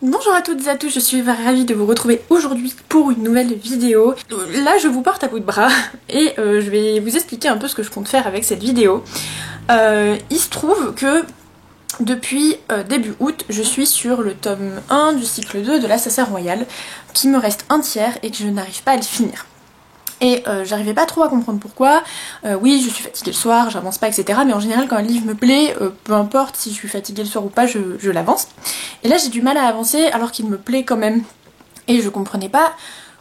Bonjour à toutes et à tous, je suis ravie de vous retrouver aujourd'hui pour une nouvelle vidéo. Là je vous porte à bout de bras et je vais vous expliquer un peu ce que je compte faire avec cette vidéo. Il se trouve que depuis début août, je suis sur le tome 1 du cycle 2 de l'Assassin Royal, qui me reste un tiers et que je n'arrive pas à le finir. Et j'arrivais pas trop à comprendre pourquoi. Oui, je suis fatiguée le soir, j'avance pas, etc. Mais en général, quand un livre me plaît, peu importe si je suis fatiguée le soir ou pas, je l'avance. Et là, j'ai du mal à avancer alors qu'il me plaît quand même. Et je comprenais pas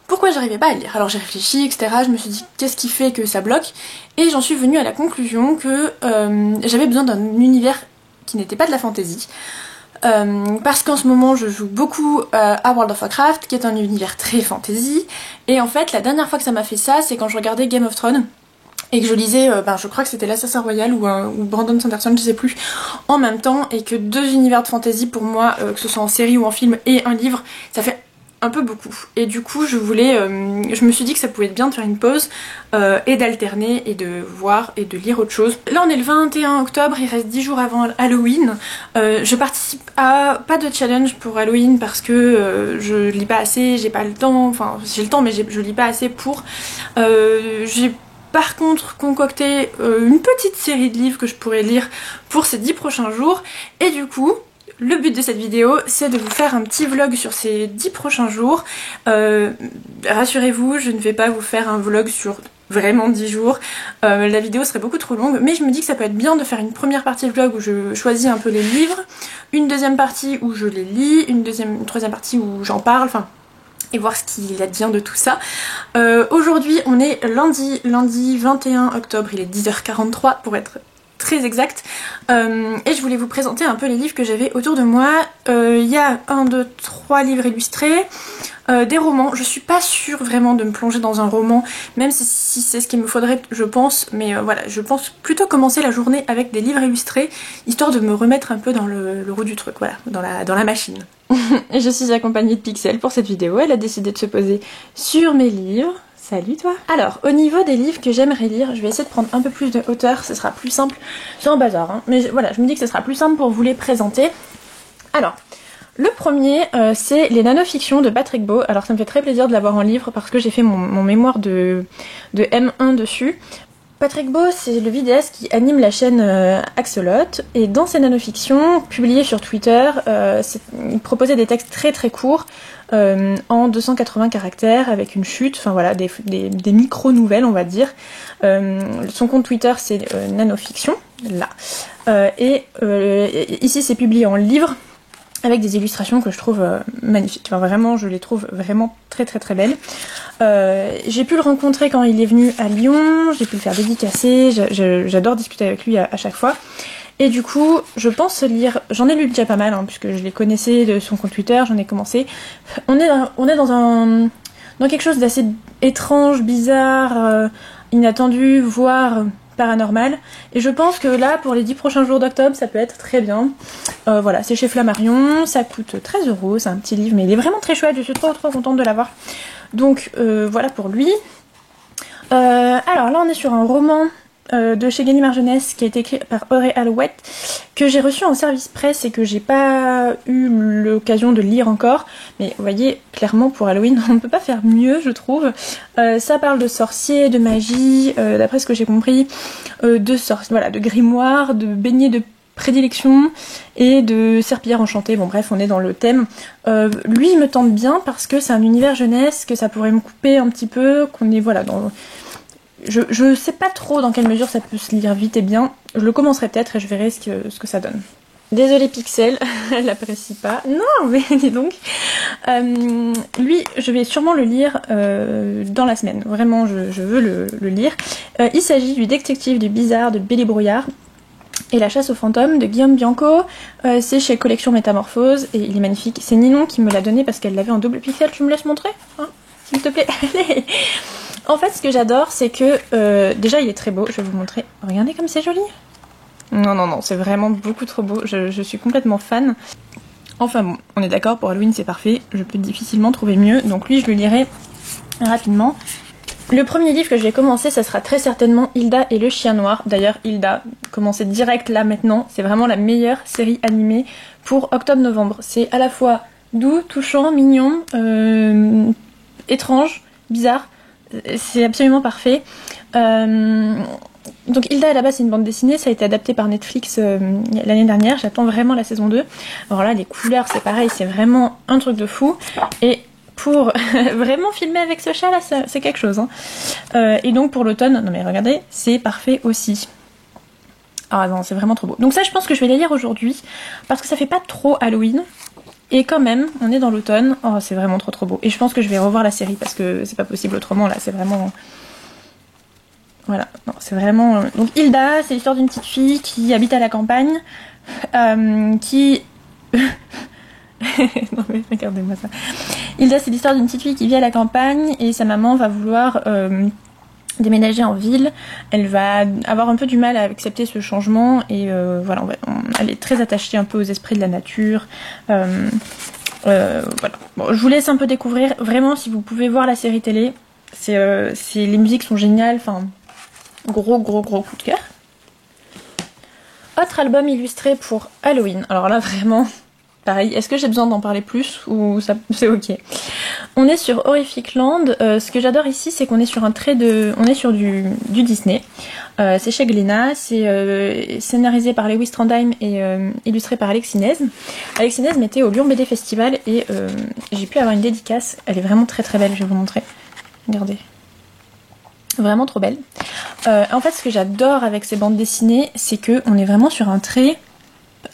pourquoi j'arrivais pas à le lire. Alors j'ai réfléchi, etc. Je me suis dit, qu'est-ce qui fait que ça bloque? Et j'en suis venue à la conclusion que j'avais besoin d'un univers qui n'était pas de la fantasy. Parce qu'en ce moment je joue beaucoup à World of Warcraft, qui est un univers très fantasy, et en fait la dernière fois que ça m'a fait ça, c'est quand je regardais Game of Thrones et que je lisais, je crois que c'était l'Assassin Royal ou Brandon Sanderson, je sais plus, en même temps, et que deux univers de fantasy pour moi, que ce soit en série ou en film et un livre, ça fait un peu beaucoup. Et du coup je me suis dit que ça pouvait être bien de faire une pause et d'alterner et de voir et de lire autre chose. Là on est le 21 octobre, il reste 10 jours avant Halloween. Je participe à pas de challenge pour Halloween parce que je lis pas assez, j'ai pas le temps, enfin j'ai le temps mais je lis pas assez pour. J'ai par contre concocté une petite série de livres que je pourrais lire pour ces 10 prochains jours, et du coup le but de cette vidéo, c'est de vous faire un petit vlog sur ces 10 prochains jours. Rassurez-vous, je ne vais pas vous faire un vlog sur vraiment 10 jours. La vidéo serait beaucoup trop longue, mais je me dis que ça peut être bien de faire une première partie de vlog où je choisis un peu les livres, une deuxième partie où je les lis, une troisième partie où j'en parle, enfin, et voir ce qu'il advient de tout ça. Aujourd'hui, on est lundi 21 octobre, il est 10h43 pour être très exact, et je voulais vous présenter un peu les livres que j'avais autour de moi. Il y a 1, 2, 3 livres illustrés, des romans. Je suis pas sûre vraiment de me plonger dans un roman, même si c'est ce qu'il me faudrait, je pense, mais voilà, je pense plutôt commencer la journée avec des livres illustrés, histoire de me remettre un peu dans le roue du truc, voilà, dans la machine. Et je suis accompagnée de Pixel pour cette vidéo, elle a décidé de se poser sur mes livres. Salut toi! Alors, au niveau des livres que j'aimerais lire, je vais essayer de prendre un peu plus de hauteur, ce sera plus simple. C'est un bazar, hein, mais voilà, je me dis que ce sera plus simple pour vous les présenter. Alors, le premier, c'est les nanofictions de Patrick Beau. Alors ça me fait très plaisir de l'avoir en livre parce que j'ai fait mon mémoire de M1 dessus. Patrick Beau, c'est le vidéaste qui anime la chaîne Axolot, et dans ses nanofictions, publiées sur Twitter, il proposait des textes très très courts, en 280 caractères, avec une chute, enfin voilà, des micro-nouvelles on va dire. Son compte Twitter c'est nanofiction, là. Ici c'est publié en livre, avec des illustrations que je trouve magnifiques. Enfin vraiment, je les trouve vraiment très très très belles. J'ai pu le rencontrer quand il est venu à Lyon, j'ai pu le faire dédicacer, j'adore discuter avec lui à chaque fois. Et du coup, je pense lire, j'en ai lu déjà pas mal, hein, puisque je les connaissais de son compte Twitter, j'en ai commencé. On est dans quelque chose d'assez étrange, bizarre, inattendu, voire paranormal, et je pense que là pour les 10 prochains jours d'octobre ça peut être très bien. Voilà, c'est chez Flammarion, ça coûte 13 €, c'est un petit livre mais il est vraiment très chouette, je suis trop contente de l'avoir, donc voilà pour lui. Alors là on est sur un roman de chez Gallimard Jeunesse qui a été écrit par Audrey Alouette, que j'ai reçu en service presse et que j'ai pas eu l'occasion de lire encore, mais vous voyez clairement pour Halloween on ne peut pas faire mieux je trouve. Ça parle de sorciers, de magie, d'après ce que j'ai compris, de grimoire, de beignets de prédilection et de serpillère enchantée. Bon bref, on est dans le thème. Lui il me tente bien parce que c'est un univers jeunesse, que ça pourrait me couper un petit peu, qu'on est voilà dans... Je sais pas trop dans quelle mesure ça peut se lire vite et bien. Je le commencerai peut-être et je verrai ce que ça donne. Désolée Pixel, elle apprécie pas. Non mais dis donc. Lui, je vais sûrement le lire dans la semaine. Vraiment, je veux le lire. Il s'agit du détective du bizarre de Billy Brouillard et la chasse aux fantômes de Guillaume Bianco. C'est chez Collection Métamorphose et il est magnifique. C'est Ninon qui me l'a donné parce qu'elle l'avait en double pixel. Tu me laisses montrer, hein, s'il te plaît. Allez. En fait, ce que j'adore, c'est que déjà il est très beau. Je vais vous montrer. Regardez comme c'est joli. Non, c'est vraiment beaucoup trop beau. Je suis complètement fan. Enfin bon, on est d'accord, pour Halloween c'est parfait. Je peux difficilement trouver mieux. Donc lui, je le lirai rapidement. Le premier livre que je vais commencer, ça sera très certainement Hilda et le chien noir. D'ailleurs, Hilda, commencez direct là maintenant. C'est vraiment la meilleure série animée pour octobre-novembre. C'est à la fois doux, touchant, mignon, étrange, bizarre. C'est absolument parfait. Donc Hilda à la base c'est une bande dessinée, ça a été adapté par Netflix l'année dernière, j'attends vraiment la saison 2. Alors là les couleurs c'est pareil, c'est vraiment un truc de fou. Et pour vraiment filmer avec ce chat là c'est quelque chose hein. Et donc pour l'automne, non mais regardez, c'est parfait aussi. Ah non c'est vraiment trop beau. Donc ça je pense que je vais les lire aujourd'hui parce que ça fait pas trop Halloween. Et quand même, on est dans l'automne, oh c'est vraiment trop beau. Et je pense que je vais revoir la série parce que c'est pas possible autrement là, c'est vraiment... Voilà, non, c'est vraiment... Donc Hilda, c'est l'histoire d'une petite fille qui habite à la campagne, qui... non mais regardez-moi ça. Hilda, c'est l'histoire d'une petite fille qui vit à la campagne et sa maman va vouloir déménager en ville. Elle va avoir un peu du mal à accepter ce changement et voilà, elle est très attachée un peu aux esprits de la nature. Voilà. Bon, je vous laisse un peu découvrir. Vraiment, si vous pouvez voir la série télé, les musiques sont géniales. Enfin, gros coup de cœur. Autre album illustré pour Halloween. Alors là, vraiment, pareil. Est-ce que j'ai besoin d'en parler plus ou ça, c'est ok? On est sur Horrific Land. Ce que j'adore ici, c'est qu'on est sur on est sur du Disney. C'est chez Glénat. C'est scénarisé par Lewis Trondheim et illustré par Alex Inez. Alex Inez m'était au Lyon BD Festival et j'ai pu avoir une dédicace. Elle est vraiment très belle. Je vais vous montrer. Regardez. Vraiment trop belle. En fait, ce que j'adore avec ces bandes dessinées, c'est que on est vraiment sur un trait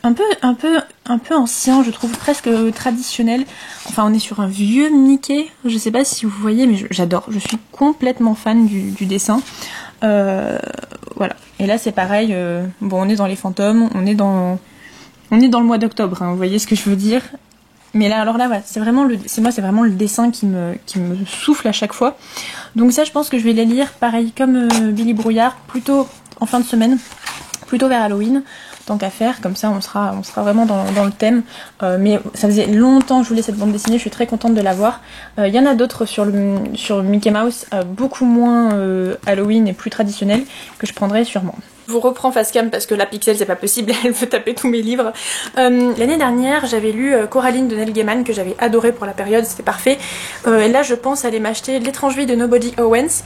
un peu ancien, je trouve, presque traditionnel. Enfin, on est sur un vieux Mickey. Je sais pas si vous voyez, mais j'adore. Je suis complètement fan du dessin. Voilà. Et là, c'est pareil. Bon, on est dans les fantômes. On est dans le mois d'octobre. Hein, vous voyez ce que je veux dire? Mais là, alors là, voilà, c'est vraiment le dessin qui me souffle à chaque fois. Donc ça, je pense que je vais les lire, pareil, comme Billy Brouillard, plutôt en fin de semaine, plutôt vers Halloween. Tant qu'à faire, comme ça on sera vraiment dans le thème. Mais ça faisait longtemps que je voulais cette bande dessinée, je suis très contente de l'avoir. Il y en a d'autres sur Mickey Mouse, beaucoup moins Halloween et plus traditionnel, que je prendrai sûrement. Je vous reprends Facecam parce que la Pixel c'est pas possible, elle veut taper tous mes livres. L'année dernière j'avais lu Coraline de Neil Gaiman que j'avais adoré pour la période, c'était parfait. Et là je pense aller m'acheter L'étrange vie de Nobody Owens.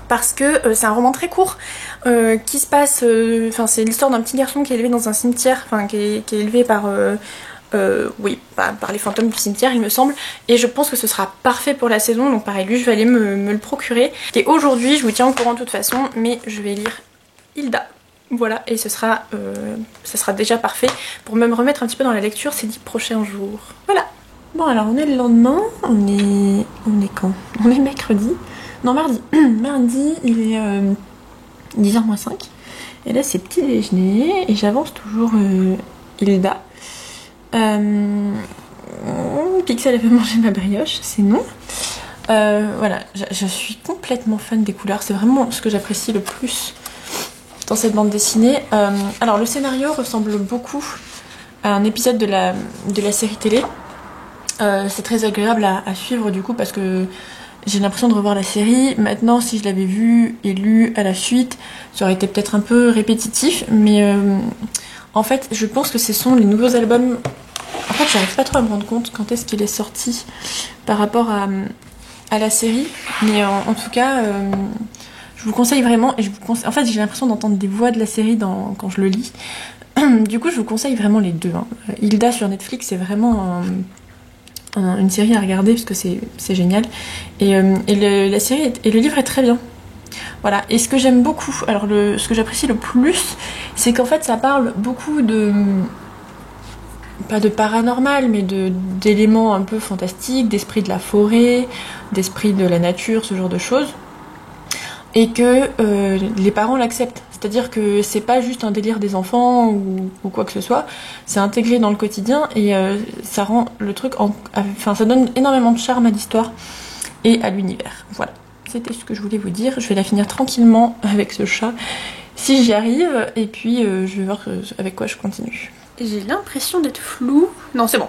Parce que c'est un roman très court qui se passe, c'est l'histoire d'un petit garçon qui est élevé dans un cimetière, qui est élevé par les fantômes du cimetière il me semble, et je pense que ce sera parfait pour la saison, donc pareil lui je vais aller me le procurer. Et aujourd'hui je vous tiens au courant de toute façon, mais je vais lire Hilda. Voilà, et ça sera déjà parfait pour me remettre un petit peu dans la lecture ces 10 prochains jours. Voilà. Bon alors on est le lendemain, on est quand? On est mercredi. Non, mardi. Mardi, il est 10h moins 5. Et là, c'est petit déjeuner. Et j'avance toujours Hilda. Pixel, elle veut manger ma brioche. C'est non. Voilà, je suis complètement fan des couleurs. C'est vraiment ce que j'apprécie le plus dans cette bande dessinée. Alors, le scénario ressemble beaucoup à un épisode de la série télé. C'est très agréable à suivre du coup parce que j'ai l'impression de revoir la série. Maintenant, si je l'avais vue et lue à la suite, ça aurait été peut-être un peu répétitif. Mais en fait, je pense que ce sont les nouveaux albums. En fait, j'arrive pas trop à me rendre compte quand est-ce qu'il est sorti par rapport à la série. Mais en tout cas, je vous conseille vraiment. Et en fait, j'ai l'impression d'entendre des voix de la série quand je le lis. Du coup, je vous conseille vraiment les deux. Hein. Hilda sur Netflix, c'est vraiment une série à regarder parce que c'est génial. Et la série et le livre est très bien. Voilà. Et ce que j'aime beaucoup, alors ce que j'apprécie le plus, c'est qu'en fait ça parle beaucoup pas de paranormal, mais d'éléments un peu fantastiques, d'esprit de la forêt, d'esprit de la nature, ce genre de choses. Et que les parents l'acceptent. C'est-à-dire que c'est pas juste un délire des enfants ou quoi que ce soit, c'est intégré dans le quotidien et ça rend le truc, ça donne énormément de charme à l'histoire et à l'univers. Voilà, c'était ce que je voulais vous dire. Je vais la finir tranquillement avec ce chat, si j'y arrive, et puis je vais voir avec quoi je continue. J'ai l'impression d'être floue. Non, c'est bon.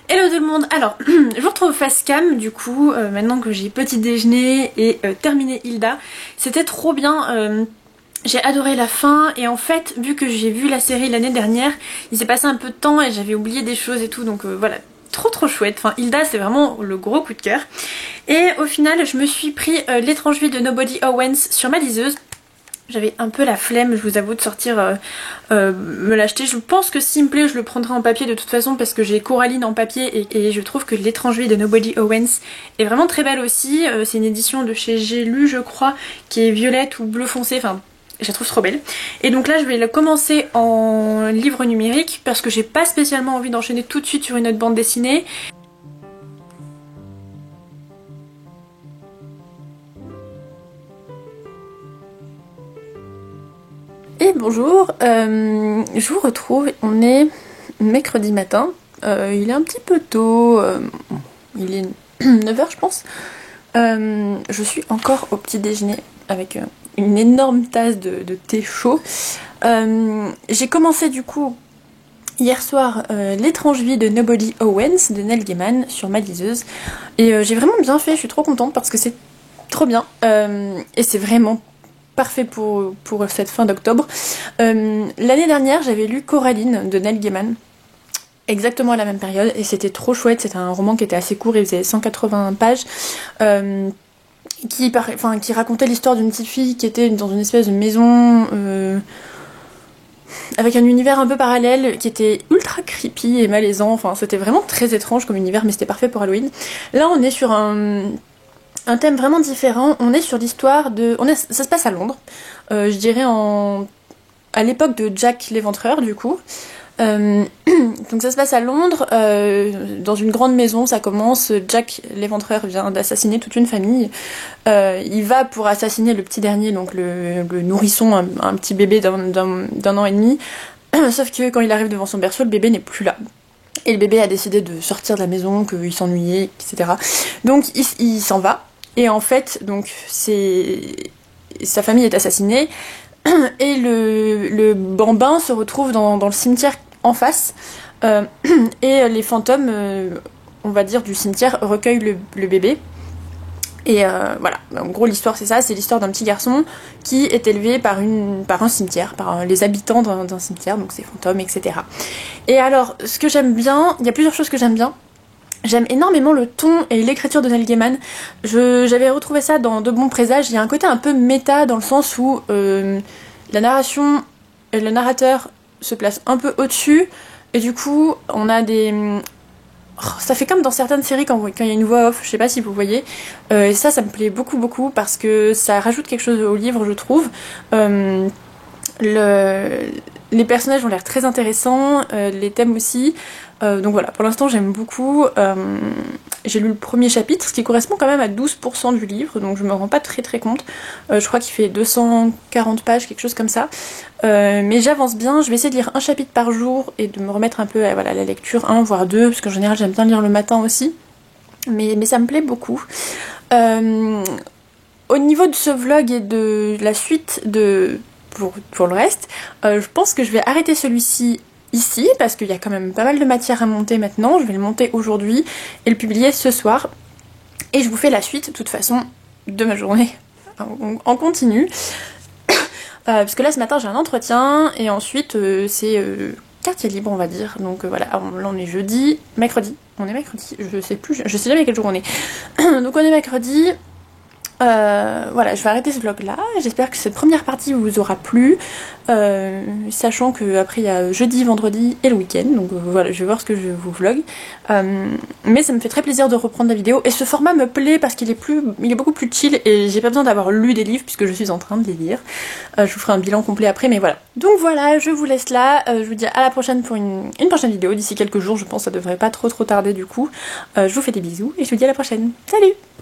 Hello tout le monde, alors je vous retrouve Facecam du coup, maintenant que j'ai petit déjeuner et terminé Hilda. C'était trop bien, j'ai adoré la fin et en fait vu que j'ai vu la série l'année dernière, il s'est passé un peu de temps et j'avais oublié des choses et tout, donc voilà. trop chouette. Enfin, Hilda, c'est vraiment le gros coup de cœur. Et au final, je me suis pris L'étrange vie de Nobody Owens sur ma liseuse. J'avais un peu la flemme, je vous avoue, de sortir me l'acheter. Je pense que s'il me plaît, je le prendrai en papier de toute façon parce que j'ai Coraline en papier et je trouve que L'étrange vie de Nobody Owens est vraiment très belle aussi. C'est une édition de chez J'ai lu, je crois, qui est violette ou bleu foncé, enfin... Je la trouve trop belle. Et donc là je vais le commencer en livre numérique parce que j'ai pas spécialement envie d'enchaîner tout de suite sur une autre bande dessinée. Et bonjour, je vous retrouve, on est mercredi matin, il est un petit peu tôt, il est 9h je pense. Je suis encore au petit déjeuner avec une énorme tasse de thé chaud. J'ai commencé du coup hier soir L'étrange vie de Nobody Owens de Neil Gaiman sur ma liseuse et j'ai vraiment bien fait, je suis trop contente parce que c'est trop bien et c'est vraiment parfait pour cette fin d'octobre. L'année dernière j'avais lu Coraline de Neil Gaiman, exactement à la même période, et c'était trop chouette. C'était un roman qui était assez court, il faisait 180 pages, qui racontait l'histoire d'une petite fille qui était dans une espèce de maison avec un univers un peu parallèle qui était ultra creepy et malaisant. Enfin, c'était vraiment très étrange comme univers, mais c'était parfait pour Halloween. Là, on est sur un thème vraiment différent. On est sur l'histoire de... Ça se passe à Londres, je dirais à l'époque de Jack l'Éventreur, du coup. Donc ça se passe à Londres, dans une grande maison. Ça commence, Jack l'Éventreur vient d'assassiner toute une famille. Il va pour assassiner le petit dernier, donc le nourrisson, un petit bébé d'un an et demi. Sauf que quand il arrive devant son berceau, le bébé n'est plus là. Et le bébé a décidé de sortir de la maison, qu'il s'ennuyait, etc. Donc il s'en va. Et en fait, donc sa famille est assassinée. Et le bambin se retrouve dans le cimetière en face, et les fantômes, on va dire, du cimetière recueillent le bébé. Et voilà, en gros l'histoire c'est ça, c'est l'histoire d'un petit garçon qui est élevé par un cimetière, par les habitants d'un cimetière, donc ces fantômes, etc. Et alors, ce que j'aime bien, il y a plusieurs choses que j'aime bien. J'aime énormément le ton et l'écriture de Neil Gaiman. J'avais retrouvé ça dans De bons présages. Il y a un côté un peu méta dans le sens où la narration et le narrateur se placent un peu au-dessus. Et du coup, on a des... ça fait comme dans certaines séries quand il y a une voix off, je sais pas si vous voyez. Et ça me plaît beaucoup parce que ça rajoute quelque chose au livre, je trouve. Les personnages ont l'air très intéressants, les thèmes aussi. Donc voilà, pour l'instant j'aime beaucoup. J'ai lu le premier chapitre, ce qui correspond quand même à 12% du livre, donc je me rends pas très compte. Je crois qu'il fait 240 pages, quelque chose comme ça. Mais j'avance bien, je vais essayer de lire un chapitre par jour et de me remettre un peu à la lecture, un voire deux, parce qu'en général j'aime bien lire le matin aussi. Mais ça me plaît beaucoup. Au niveau de ce vlog et de la suite pour le reste, je pense que je vais arrêter celui-ci ici parce qu'il y a quand même pas mal de matière à monter maintenant. Je vais le monter aujourd'hui et le publier ce soir, et je vous fais la suite de toute façon de ma journée en continu. Parce que là ce matin j'ai un entretien et ensuite c'est quartier libre, on va dire. Donc voilà, là on est mercredi, je sais jamais quel jour on est. Donc on est mercredi. Voilà, je vais arrêter ce vlog là. J'espère que cette première partie vous aura plu, sachant que après il y a jeudi, vendredi et le week-end, donc voilà, je vais voir ce que je vous vlog. Mais ça me fait très plaisir de reprendre la vidéo, et ce format me plaît parce qu'il est beaucoup plus chill et j'ai pas besoin d'avoir lu des livres puisque je suis en train de les lire. Je vous ferai un bilan complet après, mais voilà. Donc voilà, je vous laisse là. Je vous dis à la prochaine pour une prochaine vidéo d'ici quelques jours. Je pense que ça devrait pas trop tarder du coup. Je vous fais des bisous et je vous dis à la prochaine. Salut!